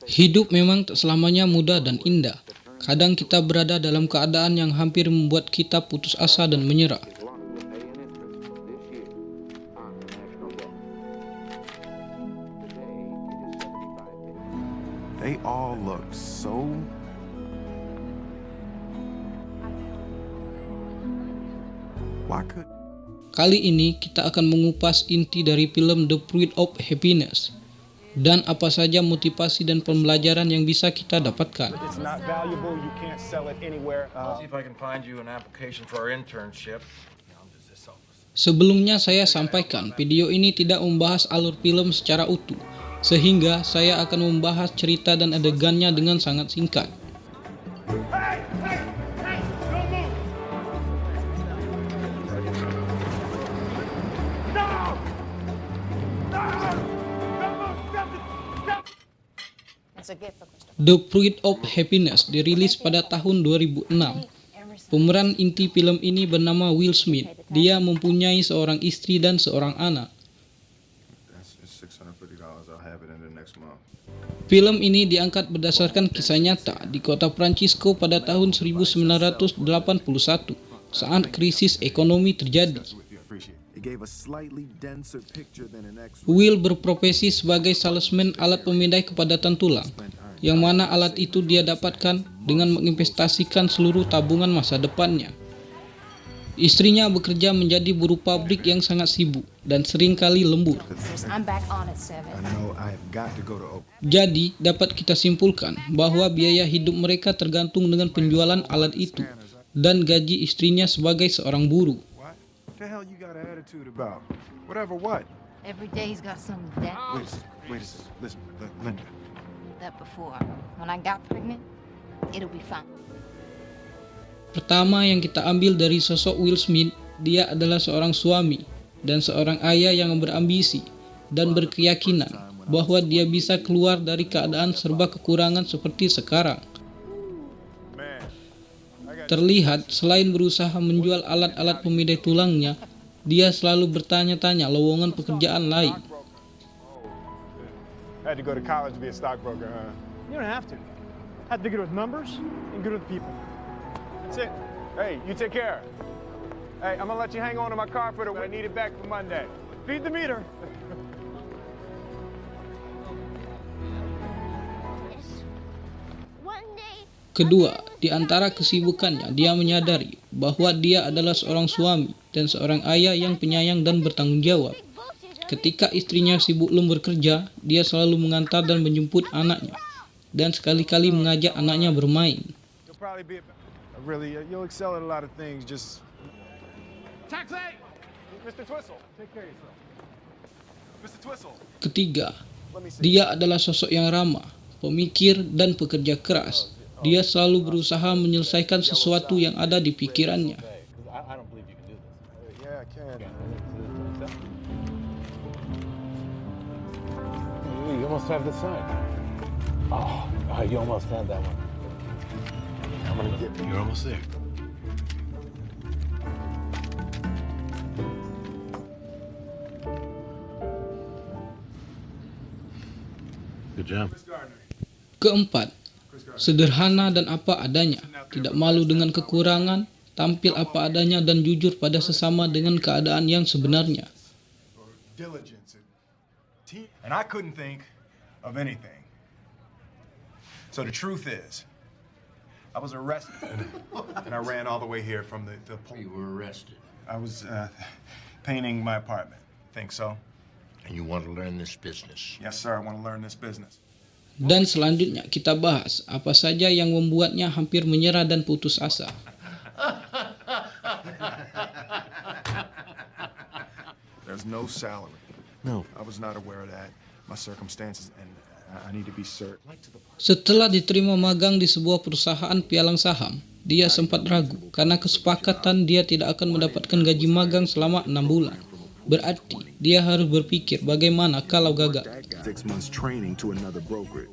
Hidup memang tak selamanya mudah dan indah. Kadang kita berada dalam keadaan yang hampir membuat kita putus asa dan menyerah. They all look so Kali ini kita akan mengupas inti dari film The Pursuit of Happiness dan apa saja motivasi dan pembelajaran yang bisa kita dapatkan. Sebelumnya saya sampaikan video ini tidak membahas alur film secara utuh, sehingga saya akan membahas cerita dan adegannya dengan sangat singkat. The Pursuit of Happiness dirilis pada tahun 2006. Pemeran inti film ini bernama Will Smith. Dia mempunyai seorang istri dan seorang anak. Film ini diangkat berdasarkan kisah nyata di kota Francisco pada tahun 1981 saat krisis ekonomi terjadi. Will berprofesi sebagai salesman alat pemindai kepadatan tulang, yang mana alat itu dia dapatkan dengan menginvestasikan seluruh tabungan masa depannya. Istrinya bekerja menjadi buruh pabrik yang sangat sibuk dan seringkali lembur. Jadi, dapat kita simpulkan bahwa biaya hidup mereka tergantung dengan penjualan alat itu dan gaji istrinya sebagai seorang buruh. What the hell you got an attitude about? Whatever what? Every day he's got some debt. Wait a second. Listen, Linda. That before. When I got pregnant, it'll be fine. Pertama yang kita ambil dari sosok Will Smith, dia adalah seorang suami dan seorang ayah yang berambisi dan berkeyakinan bahwa dia bisa keluar dari keadaan serba kekurangan seperti sekarang. Terlihat selain berusaha menjual alat-alat pemindai tulangnya, dia selalu bertanya-tanya lowongan pekerjaan lain. Had to go to college to be a stockbroker, huh? You don't have to. Had to be good with numbers and good with people. That's it. Hey, you take care. Hey, I'm gonna let you hang on to my car for I need it back for Monday. Feed the meter. Kedua, di antara kesibukannya, dia menyadari bahwa dia adalah seorang suami dan seorang ayah yang penyayang dan bertanggung jawab. Ketika istrinya sibuk lembur kerja, dia selalu mengantar dan menjemput anaknya, dan sekali-kali mengajak anaknya bermain. Ketiga, dia adalah sosok yang ramah, pemikir, dan pekerja keras. Dia selalu berusaha menyelesaikan sesuatu yang ada di pikirannya. You almost have the sign. Oh, you almost had that one. I'm gonna get you. You're almost there. Good job. Keempat, sederhana dan apa adanya, tidak malu dengan kekurangan, tampil apa adanya dan jujur pada sesama dengan keadaan yang sebenarnya. And I couldn't think of anything. So the truth is, I was arrested and I ran all the way here from the police. You were arrested. I was painting my apartment. Think so? And you want to learn this business? Yes, sir. I want to learn this business. Dan selanjutnya kita bahas apa saja yang membuatnya hampir menyerah dan putus asa. There's no salary. No. I was not aware of that. My circumstances, and I need to be certain. Setelah diterima magang di sebuah perusahaan pialang saham, dia sempat ragu karena kesepakatan dia tidak akan mendapatkan gaji magang selama 6 bulan. Berarti dia harus berpikir bagaimana kalau gagal. 6 months training to another brokerage.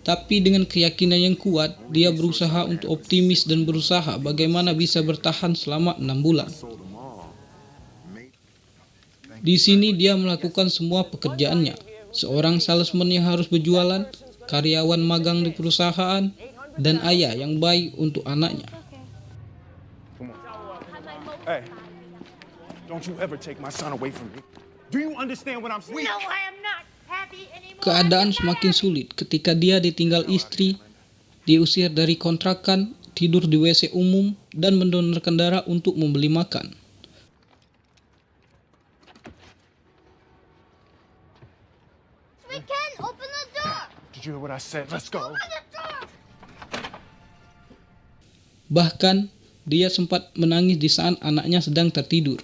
Tapi dengan keyakinan yang kuat, dia berusaha untuk optimis dan berusaha bagaimana bisa bertahan selama 6 bulan. Di sini dia melakukan semua pekerjaannya. Seorang salesman yang harus berjualan, karyawan magang di perusahaan, dan ayah yang baik untuk anaknya. Come on. Hey, don't you ever take my son away from me. Do you understand what I'm saying? No, I am not happy anymore. Keadaan semakin sulit ketika dia ditinggal istri, diusir dari kontrakan, tidur di WC umum, dan mendonorkan darah untuk membeli makan. We can open the door. Did you hear what I said? Let's go. Open the door. Bahkan, dia sempat menangis di saat anaknya sedang tertidur.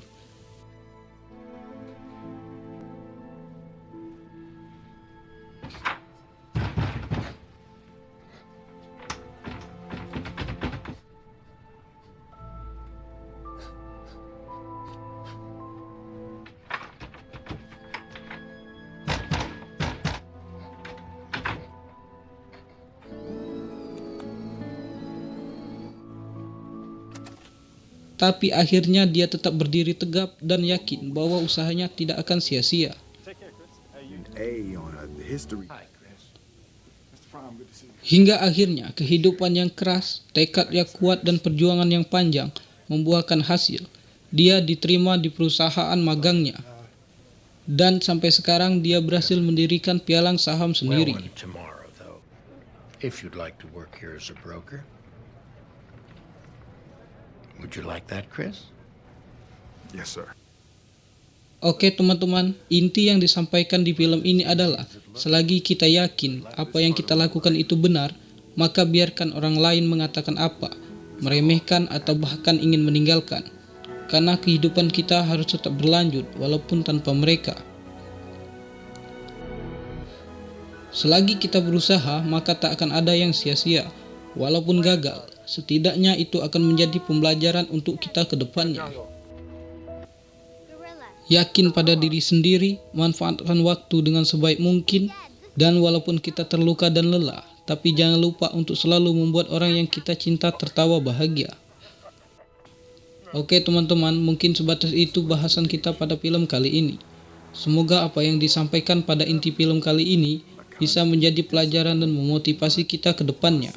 Tapi akhirnya dia tetap berdiri tegap dan yakin bahwa usahanya tidak akan sia-sia. Hingga akhirnya kehidupan yang keras, tekad yang kuat dan perjuangan yang panjang membuahkan hasil. Dia diterima di perusahaan magangnya. Dan sampai sekarang dia berhasil mendirikan pialang saham sendiri. Well, tomorrow, though, if you'd like to work here as a broker. Would you like that, Chris? Yes, sir. Oke teman-teman, inti yang disampaikan di film ini adalah selagi kita yakin apa yang kita lakukan itu benar, maka biarkan orang lain mengatakan apa, meremehkan atau bahkan ingin meninggalkan. Karena kehidupan kita harus tetap berlanjut walaupun tanpa mereka. Selagi kita berusaha, maka tak akan ada yang sia-sia. Walaupun gagal, setidaknya itu akan menjadi pembelajaran untuk kita ke depannya. Yakin pada diri sendiri, manfaatkan waktu dengan sebaik mungkin, dan walaupun kita terluka dan lelah, tapi jangan lupa untuk selalu membuat orang yang kita cinta tertawa bahagia. Oke teman-teman, mungkin sebatas itu bahasan kita pada film kali ini. Semoga apa yang disampaikan pada inti film kali ini bisa menjadi pelajaran dan memotivasi kita ke depannya.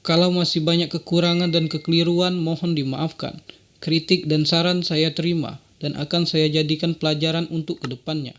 Kalau masih banyak kekurangan dan kekeliruan, mohon dimaafkan. Kritik dan saran saya terima dan akan saya jadikan pelajaran untuk kedepannya.